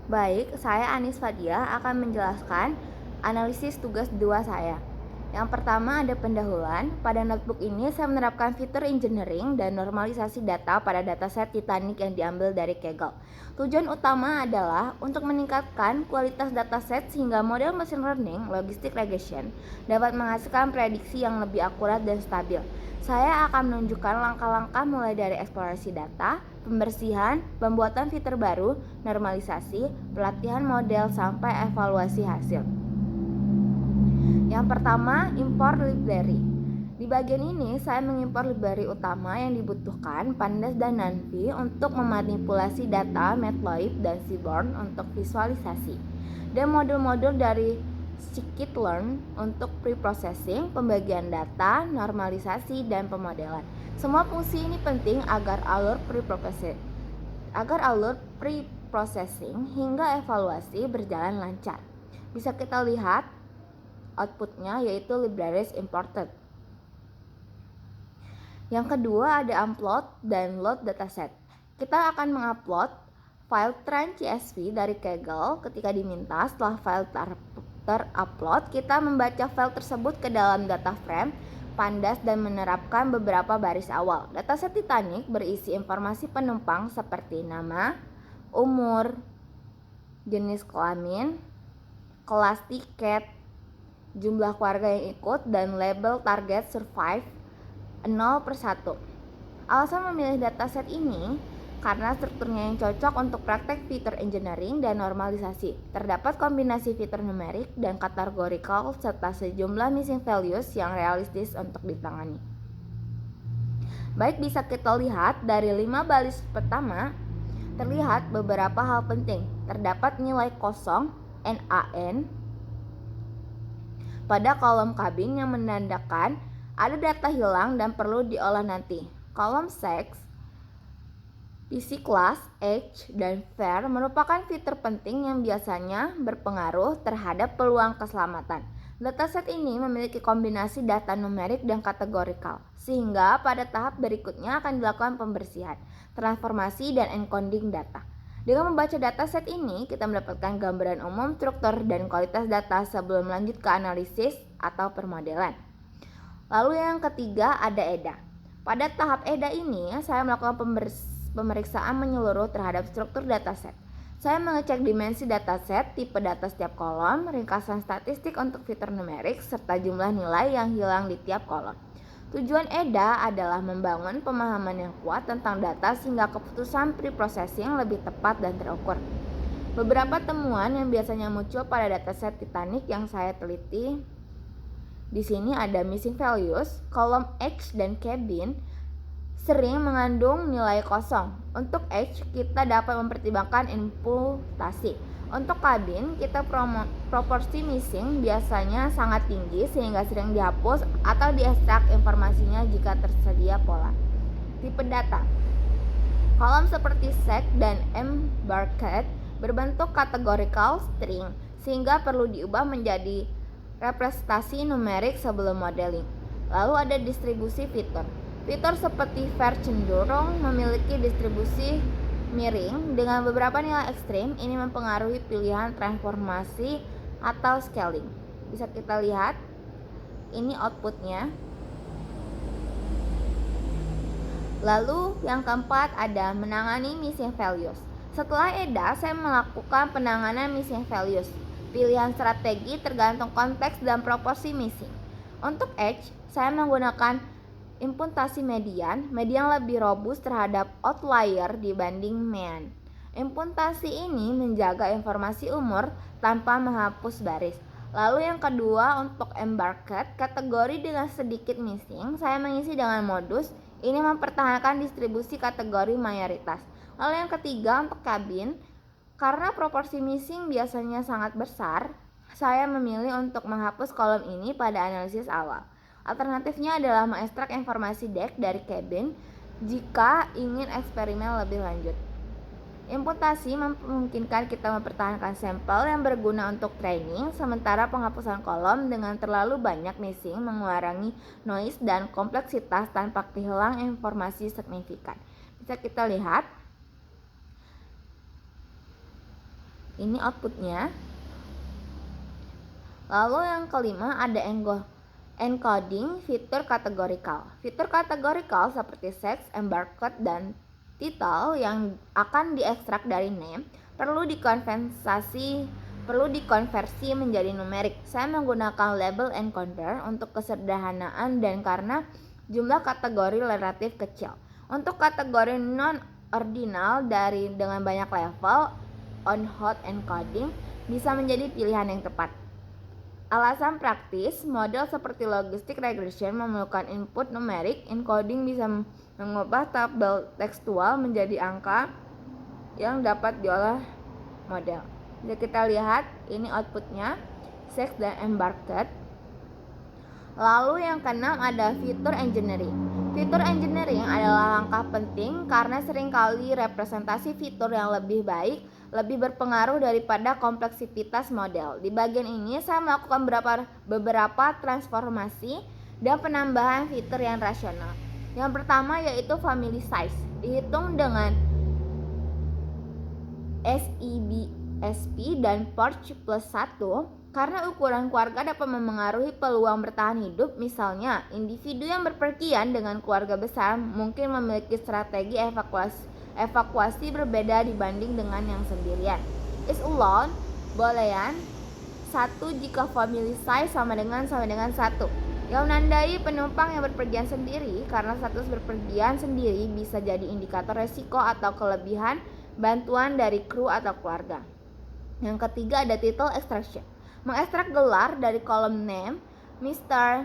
Baik, saya Anis Fadia akan menjelaskan analisis tugas 2 saya. Yang pertama ada pendahuluan. Pada notebook ini saya menerapkan fitur engineering dan normalisasi data pada dataset Titanic yang diambil dari Kaggle. Tujuan utama adalah untuk meningkatkan kualitas dataset sehingga model machine learning logistic regression dapat menghasilkan prediksi yang lebih akurat dan stabil. Saya akan menunjukkan langkah-langkah mulai dari eksplorasi data, pembersihan, pembuatan fitur baru, normalisasi, pelatihan model, sampai evaluasi hasil. Yang pertama, import library. Di bagian ini, saya mengimpor library utama yang dibutuhkan, Pandas dan NumPy, untuk memanipulasi data Matplotlib dan Seaborn untuk visualisasi, dan modul-modul dari scikit-learn untuk preprocessing, pembagian data, normalisasi, dan pemodelan. Semua fungsi ini penting agar alur preprocessing hingga evaluasi berjalan lancar. Bisa kita lihat outputnya, yaitu libraries imported. Yang kedua ada upload dan load dataset. Kita akan mengupload file trend.csv dari Kaggle ketika diminta. Setelah file terupload, kita membaca file tersebut ke dalam data frame Pandas dan menerapkan beberapa baris awal. Dataset Titanic berisi informasi penumpang seperti nama, umur, jenis kelamin, kelas tiket, jumlah keluarga yang ikut, dan label target survive 0/1. Alasan memilih dataset ini karena strukturnya yang cocok untuk praktek fitur engineering dan normalisasi. Terdapat kombinasi fitur numerik dan categorical serta sejumlah missing values yang realistis untuk ditangani. Baik, bisa kita lihat dari 5 baris pertama terlihat beberapa hal penting. Terdapat nilai kosong NaN pada kolom kabin yang menandakan ada data hilang dan perlu diolah nanti. Kolom sex, isi kelas, age, dan fare merupakan fitur penting yang biasanya berpengaruh terhadap peluang keselamatan. Dataset ini memiliki kombinasi data numerik dan kategorikal, sehingga pada tahap berikutnya akan dilakukan pembersihan, transformasi, dan encoding data. Dengan membaca dataset ini, kita mendapatkan gambaran umum struktur dan kualitas data sebelum lanjut ke analisis atau permodelan. Lalu yang ketiga ada EDA. Pada tahap EDA ini, saya melakukan pemeriksaan menyeluruh terhadap struktur dataset. Saya mengecek dimensi dataset, tipe data setiap kolom, ringkasan statistik untuk fitur numerik, serta jumlah nilai yang hilang di tiap kolom. Tujuan EDA adalah membangun pemahaman yang kuat tentang data sehingga keputusan preprocessing lebih tepat dan terukur. Beberapa temuan yang biasanya muncul pada dataset Titanic yang saya teliti di sini ada missing values. Kolom H dan cabin sering mengandung nilai kosong. Untuk H, kita dapat mempertimbangkan imputasi. Untuk kabin, kita proporsi missing biasanya sangat tinggi sehingga sering dihapus atau diekstrak informasinya jika tersedia pola. Tipe data. Kolom seperti sec dan embarked berbentuk categorical string sehingga perlu diubah menjadi representasi numerik sebelum modeling. Lalu ada distribusi fitur. Fitur seperti var cenderung memiliki distribusi miring dengan beberapa nilai ekstrim. Ini mempengaruhi pilihan transformasi atau scaling. Bisa kita lihat, ini outputnya. Lalu yang keempat ada menangani missing values. Setelah EDA, saya melakukan penanganan missing values. Pilihan strategi tergantung konteks dan proporsi missing. Untuk H, saya menggunakan imputasi median. Median lebih robust terhadap outlier dibanding mean. Imputasi ini menjaga informasi umur tanpa menghapus baris. Lalu yang kedua untuk embarked, kategori dengan sedikit missing, saya mengisi dengan modus. Ini mempertahankan distribusi kategori mayoritas. Lalu yang ketiga untuk kabin, karena proporsi missing biasanya sangat besar, saya memilih untuk menghapus kolom ini pada analisis awal. Alternatifnya adalah mengekstrak informasi deck dari cabin jika ingin eksperimen lebih lanjut. Imputasi memungkinkan kita mempertahankan sampel yang berguna untuk training, sementara penghapusan kolom dengan terlalu banyak missing mengurangi noise dan kompleksitas tanpa kehilangan informasi signifikan. Bisa kita lihat Ini outputnya. Lalu yang kelima ada encoding fitur kategorikal. Fitur kategorikal seperti sex, embarked, dan title yang akan diekstrak dari name perlu dikonversi menjadi numerik. Saya menggunakan label encoder untuk kesederhanaan dan karena jumlah kategori relatif kecil. Untuk kategori non-ordinal dengan banyak level, on-hot encoding bisa menjadi pilihan yang tepat. Alasan praktis, model seperti logistic regression memerlukan input numerik. Encoding bisa mengubah tabel tekstual menjadi angka yang dapat diolah model. Jadi kita lihat ini outputnya, sex dan embarked. Lalu yang keenam ada fitur engineering. Fitur engineering adalah langkah penting karena seringkali representasi fitur yang lebih baik lebih berpengaruh daripada kompleksitas model. Di bagian ini saya melakukan beberapa transformasi dan penambahan fitur yang rasional. Yang pertama yaitu family size, dihitung dengan SEBSP dan Porch plus 1 karena ukuran keluarga dapat memengaruhi peluang bertahan hidup. Misalnya, individu yang berpergian dengan keluarga besar mungkin memiliki strategi evakuasi berbeda dibanding dengan yang sendirian. Is alone boolean 1 jika family size sama dengan 1, yang menandai penumpang yang berpergian sendiri karena status berpergian sendiri bisa jadi indikator resiko atau kelebihan bantuan dari kru atau keluarga. Yang ketiga ada title extraction, mengekstrak gelar dari kolom name, Mr,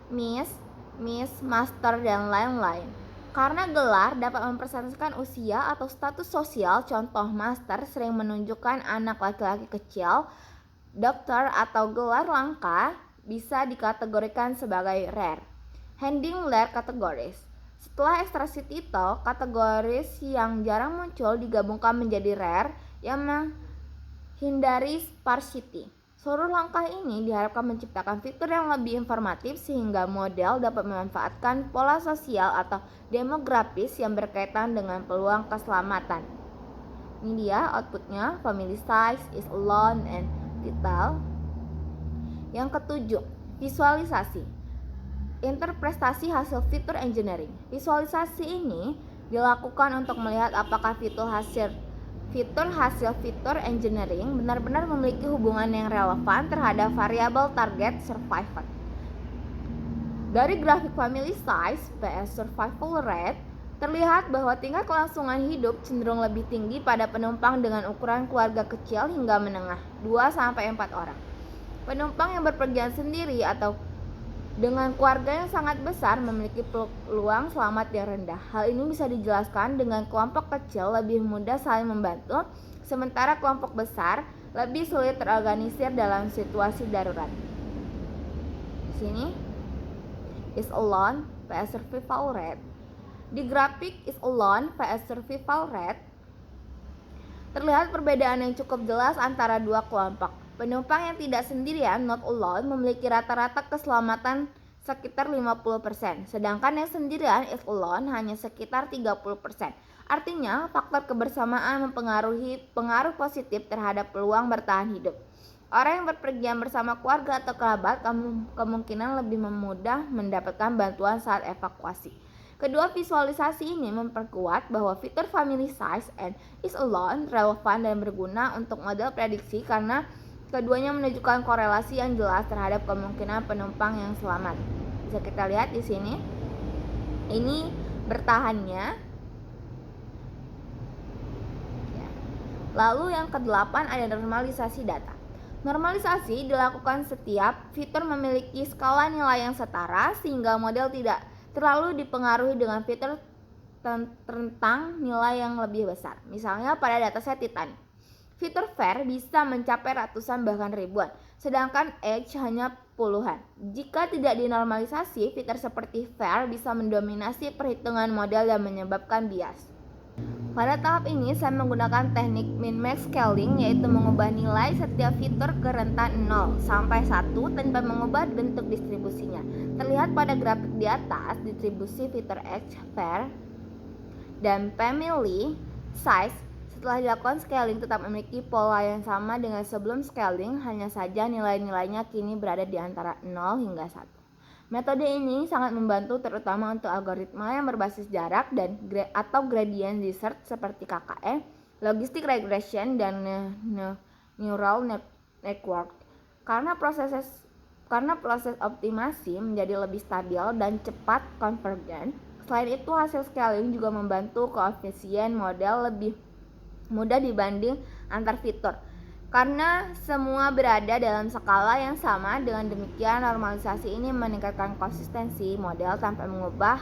Miss, Master, dan lain-lain. Karena gelar dapat mempresentasikan usia atau status sosial, contoh master sering menunjukkan anak laki-laki kecil, dokter atau gelar langka bisa dikategorikan sebagai rare. Handing rare categories. Setelah ekstraksi title, kategoris yang jarang muncul digabungkan menjadi rare yang menghindari sparsity. Seluruh langkah ini diharapkan menciptakan fitur yang lebih informatif sehingga model dapat memanfaatkan pola sosial atau demografis yang berkaitan dengan peluang keselamatan. Ini dia outputnya, family size, is alone, and title. Yang ketujuh, visualisasi. Interpretasi hasil fitur engineering. Visualisasi ini dilakukan untuk melihat apakah fitur hasil fitur engineering benar-benar memiliki hubungan yang relevan terhadap variabel target survival. Dari grafik family size vs survival rate, terlihat bahwa tingkat kelangsungan hidup cenderung lebih tinggi pada penumpang dengan ukuran keluarga kecil hingga menengah, 2-4 orang. Penumpang yang berpergian sendiri atau dengan keluarga yang sangat besar memiliki peluang selamat yang rendah. Hal ini bisa dijelaskan dengan kelompok kecil lebih mudah saling membantu, sementara kelompok besar lebih sulit terorganisir dalam situasi darurat. Di sini is alone vs survival rate. Di grafik is alone vs survival rate terlihat perbedaan yang cukup jelas antara dua kelompok. Penumpang yang tidak sendirian, not alone, memiliki rata-rata keselamatan sekitar 50%, sedangkan yang sendirian, is alone, hanya sekitar 30%. Artinya, faktor kebersamaan pengaruh positif terhadap peluang bertahan hidup. Orang yang berpergian bersama keluarga atau kerabat kemungkinan lebih mudah mendapatkan bantuan saat evakuasi. Kedua visualisasi ini memperkuat bahwa fitur family size and is alone relevan dan berguna untuk model prediksi karena keduanya menunjukkan korelasi yang jelas terhadap kemungkinan penumpang yang selamat. Bisa kita lihat di sini. Ini bertahannya. Ya. Lalu yang kedelapan ada normalisasi data. Normalisasi dilakukan setiap fitur memiliki skala nilai yang setara sehingga model tidak terlalu dipengaruhi dengan fitur tentang nilai yang lebih besar. Misalnya pada dataset Titanic. Fitur fair bisa mencapai ratusan bahkan ribuan, sedangkan edge hanya puluhan. Jika tidak dinormalisasi, fitur seperti fair bisa mendominasi perhitungan model dan menyebabkan bias. Pada tahap ini, saya menggunakan teknik min-max scaling, yaitu mengubah nilai setiap fitur ke rentan 0 sampai 1 tanpa mengubah bentuk distribusinya. Terlihat pada grafik di atas, distribusi fitur edge, fair, dan family size Setelah dilakukan scaling tetap memiliki pola yang sama dengan sebelum scaling, hanya saja nilai-nilainya kini berada di antara 0 hingga 1. Metode ini sangat membantu terutama untuk algoritma yang berbasis jarak dan atau gradient descent seperti KKN, logistic regression, dan neural network. Karena proses optimasi menjadi lebih stabil dan cepat konvergen. Selain itu, hasil scaling juga membantu koefisien model lebih mudah dibanding antar fitur. Karena semua berada dalam skala yang sama, dengan demikian normalisasi ini meningkatkan konsistensi model tanpa mengubah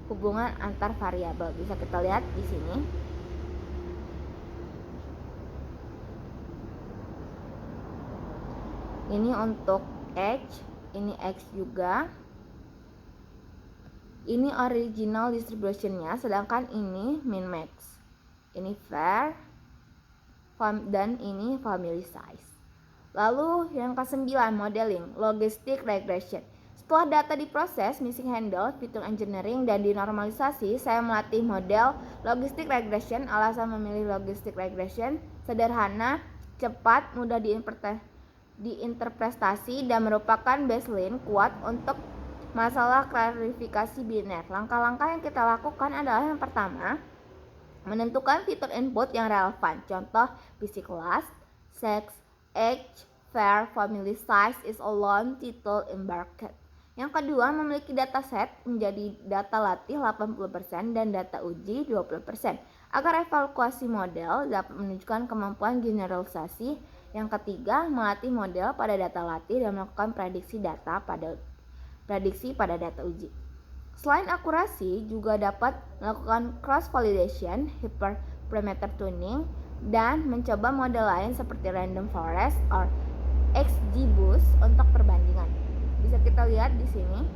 hubungan antar variabel. Bisa kita lihat di sini. Ini untuk H, ini X juga. Ini original distributionnya, sedangkan ini min max. Ini fair, dan ini family size. Lalu yang ke-9, modeling, logistic regression. Setelah data diproses, missing handle, fitur engineering, dan dinormalisasi, saya melatih model logistic regression. Alasan memilih logistic regression: sederhana, cepat, mudah diinterpretasi, dan merupakan baseline kuat untuk masalah klarifikasi biner. Langkah-langkah yang kita lakukan adalah: yang pertama, menentukan fitur input yang relevan. Contoh, PC class, sex, age, fair, family size, is alone, title, embarked. Yang kedua, memiliki dataset menjadi data latih 80% dan data uji 20% agar evaluasi model dapat menunjukkan kemampuan generalisasi. Yang ketiga, melatih model pada data latih dan melakukan prediksi pada data uji. Selain akurasi, juga dapat melakukan cross validation, hyperparameter tuning, dan mencoba model lain seperti random forest or XGBoost untuk perbandingan. Bisa kita lihat di sini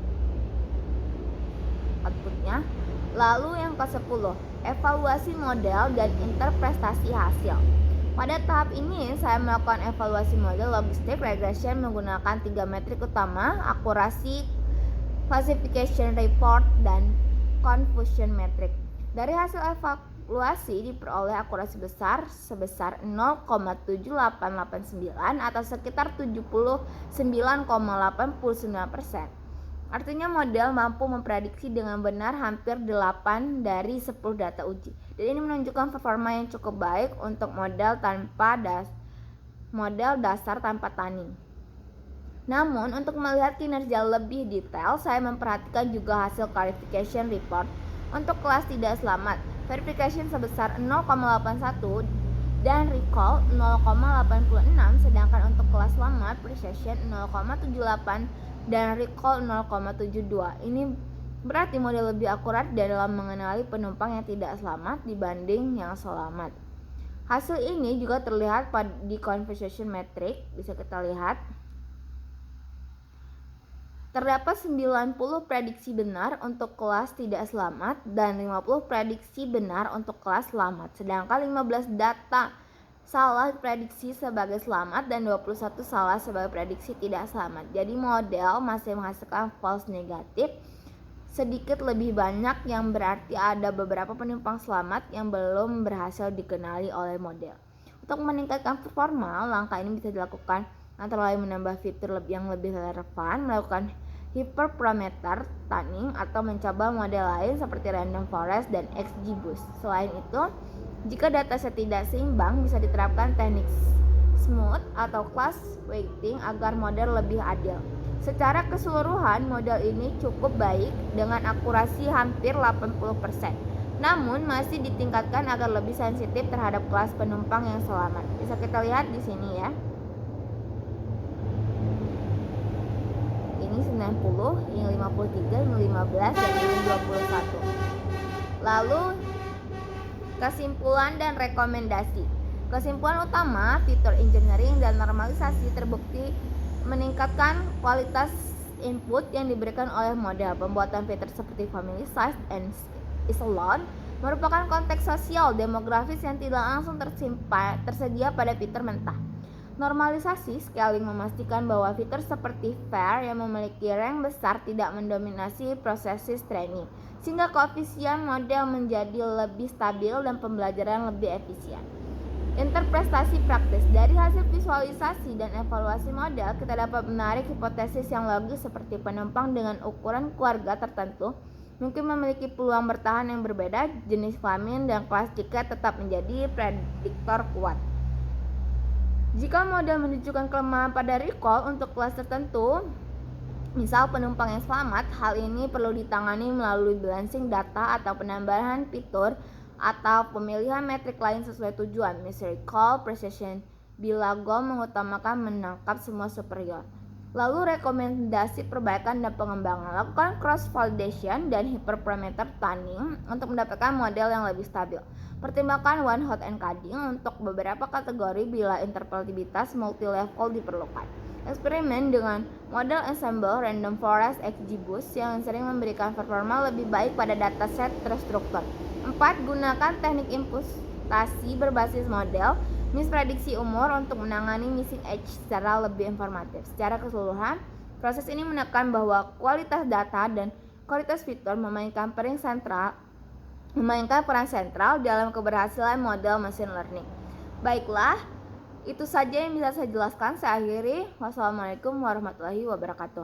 outputnya. Lalu yang ke-10, evaluasi model dan interpretasi hasil. Pada tahap ini saya melakukan evaluasi model logistic regression menggunakan 3 metrik utama: akurasi, classification report, dan confusion metric. Dari hasil evaluasi diperoleh akurasi besar sebesar 0,7889 atau sekitar 79,89%. Artinya model mampu memprediksi dengan benar hampir 8 dari 10 data uji. Dan ini menunjukkan performa yang cukup baik untuk model dasar tanpa tuning. Namun, untuk melihat kinerja lebih detail, saya memperhatikan juga hasil clarification report untuk kelas tidak selamat. Verification sebesar 0,81 dan recall 0,86, sedangkan untuk kelas selamat precision 0,78 dan recall 0,72. Ini berarti model lebih akurat dalam mengenali penumpang yang tidak selamat dibanding yang selamat. Hasil ini juga terlihat di confusion metric. Bisa kita lihat. Terdapat 90 prediksi benar untuk kelas tidak selamat dan 50 prediksi benar untuk kelas selamat. Sedangkan 15 data salah prediksi sebagai selamat dan 21 salah sebagai prediksi tidak selamat. Jadi model masih menghasilkan false negatif sedikit lebih banyak, yang berarti ada beberapa penumpang selamat yang belum berhasil dikenali oleh model. Untuk meningkatkan performa, langkah ini bisa dilakukan antara lain menambah fitur yang lebih relevan, melakukan hyperparameter tuning, atau mencoba model lain seperti random forest dan XGBoost. Selain itu, jika dataset tidak seimbang, bisa diterapkan teknik smooth atau class weighting agar model lebih adil. Secara keseluruhan, model ini cukup baik dengan akurasi hampir 80%. Namun masih ditingkatkan agar lebih sensitif terhadap kelas penumpang yang selamat. Bisa kita lihat di sini ya. Ini 90, ini 53, ini 15, dan ini 21. Lalu kesimpulan dan rekomendasi. Kesimpulan utama, fitur engineering dan normalisasi terbukti meningkatkan kualitas input yang diberikan oleh model. Pembuatan fitur seperti family size and is alone merupakan konteks sosial demografis yang tidak langsung tersedia pada fitur mentah. Normalisasi scaling memastikan bahwa fitur seperti fair yang memiliki rank besar tidak mendominasi proses training, sehingga koefisien model menjadi lebih stabil dan pembelajaran lebih efisien. Interpretasi praktis. Dari hasil visualisasi dan evaluasi model, kita dapat menarik hipotesis yang logis seperti penumpang dengan ukuran keluarga tertentu mungkin memiliki peluang bertahan yang berbeda, jenis kelamin dan kelas tiket tetap menjadi prediktor kuat. Jika model menunjukkan kelemahan pada recall untuk kelas tertentu, misal penumpang yang selamat, hal ini perlu ditangani melalui balancing data atau penambahan fitur atau pemilihan metrik lain sesuai tujuan, misalnya recall precision, bila goal mengutamakan menangkap semua superior. Lalu rekomendasi perbaikan dan pengembangan. Lakukan cross validation dan hyperparameter tuning untuk mendapatkan model yang lebih stabil. Pertimbangkan one hot encoding untuk beberapa kategori bila interpretabilitas multi-level diperlukan. Eksperimen dengan model ensemble random forest XGBoost yang sering memberikan performa lebih baik pada dataset terstruktur. 4. Gunakan teknik imputasi berbasis model misprediksi umur untuk menangani missing age secara lebih informatif. Secara keseluruhan, proses ini menekan bahwa kualitas data dan kualitas fitur memainkan peran sentral dalam keberhasilan model machine learning. Baiklah, itu saja yang bisa saya jelaskan. Saya akhiri. Wassalamualaikum warahmatullahi wabarakatuh.